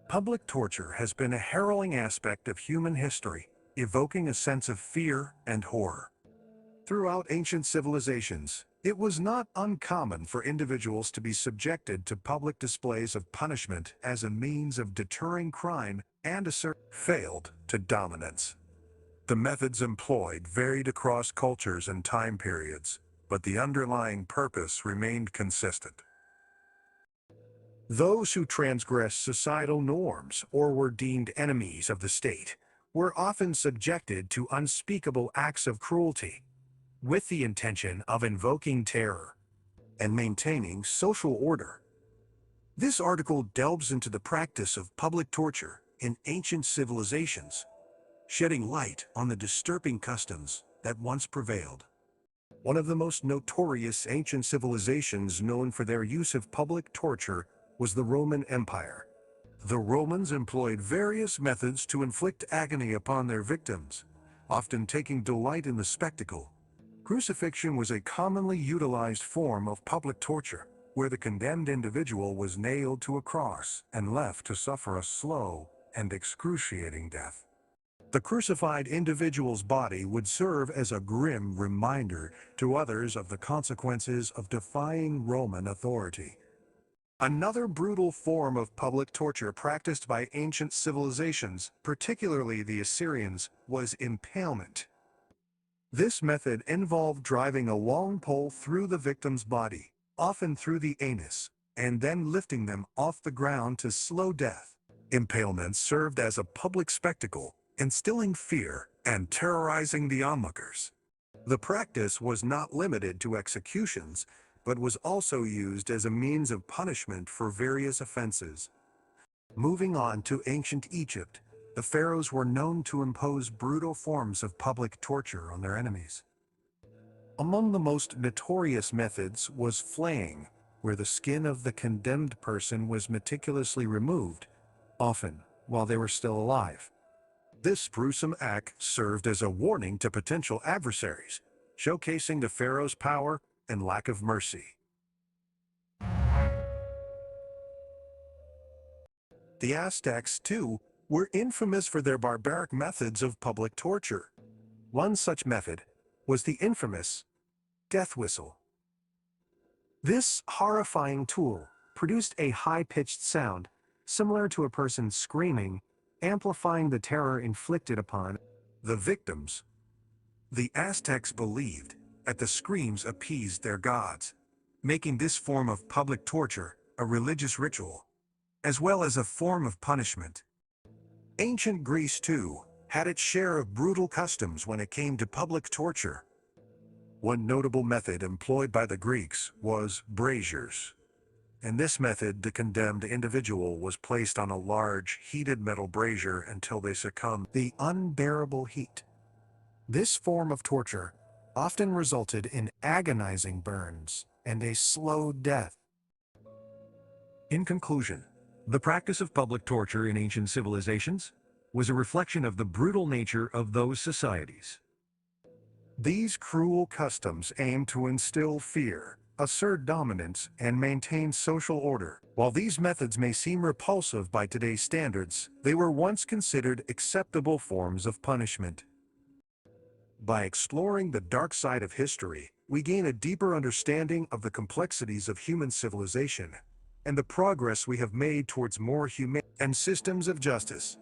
Public torture has been a harrowing aspect of human history, evoking a sense of fear and horror. Throughout ancient civilizations, it was not uncommon for individuals to be subjected to public displays of punishment as a means of deterring crime and assert failed to dominance. The methods employed varied across cultures and time periods, but the underlying purpose remained consistent. Those who transgressed societal norms or were deemed enemies of the state were often subjected to unspeakable acts of cruelty, with the intention of invoking terror and maintaining social order. This article delves into the practice of public torture in ancient civilizations, shedding light on the disturbing customs that once prevailed. One of the most notorious ancient civilizations known for their use of public torture was the Roman Empire. The Romans employed various methods to inflict agony upon their victims, often taking delight in the spectacle. Crucifixion was a commonly utilized form of public torture, where the condemned individual was nailed to a cross and left to suffer a slow and excruciating death. The crucified individual's body would serve as a grim reminder to others of the consequences of defying Roman authority. Another brutal form of public torture practiced by ancient civilizations, particularly the Assyrians, was impalement. This method involved driving a long pole through the victim's body, often through the anus, and then lifting them off the ground to slow death. Impalement served as a public spectacle, instilling fear and terrorizing the onlookers. The practice was not limited to executions, but was also used as a means of punishment for various offenses. Moving on to ancient Egypt, the pharaohs were known to impose brutal forms of public torture on their enemies. Among the most notorious methods was flaying, where the skin of the condemned person was meticulously removed, often while they were still alive. This gruesome act served as a warning to potential adversaries, showcasing the pharaoh's power and lack of mercy. The Aztecs, too, were infamous for their barbaric methods of public torture. One such method was the infamous death whistle. This horrifying tool produced a high-pitched sound, similar to a person screaming, amplifying the terror inflicted upon the victims. The Aztecs believed that the screams appeased their gods, making this form of public torture a religious ritual, as well as a form of punishment. Ancient Greece, too, had its share of brutal customs when it came to public torture. One notable method employed by the Greeks was braziers. In this method, the condemned individual was placed on a large, heated metal brazier until they succumbed to the unbearable heat. This form of torture often resulted in agonizing burns and a slow death. In conclusion, the practice of public torture in ancient civilizations was a reflection of the brutal nature of those societies. These cruel customs aimed to instill fear, assert dominance, and maintain social order. While these methods may seem repulsive by today's standards, they were once considered acceptable forms of punishment. By exploring the dark side of history, we gain a deeper understanding of the complexities of human civilization and the progress we have made towards more humane and systems of justice.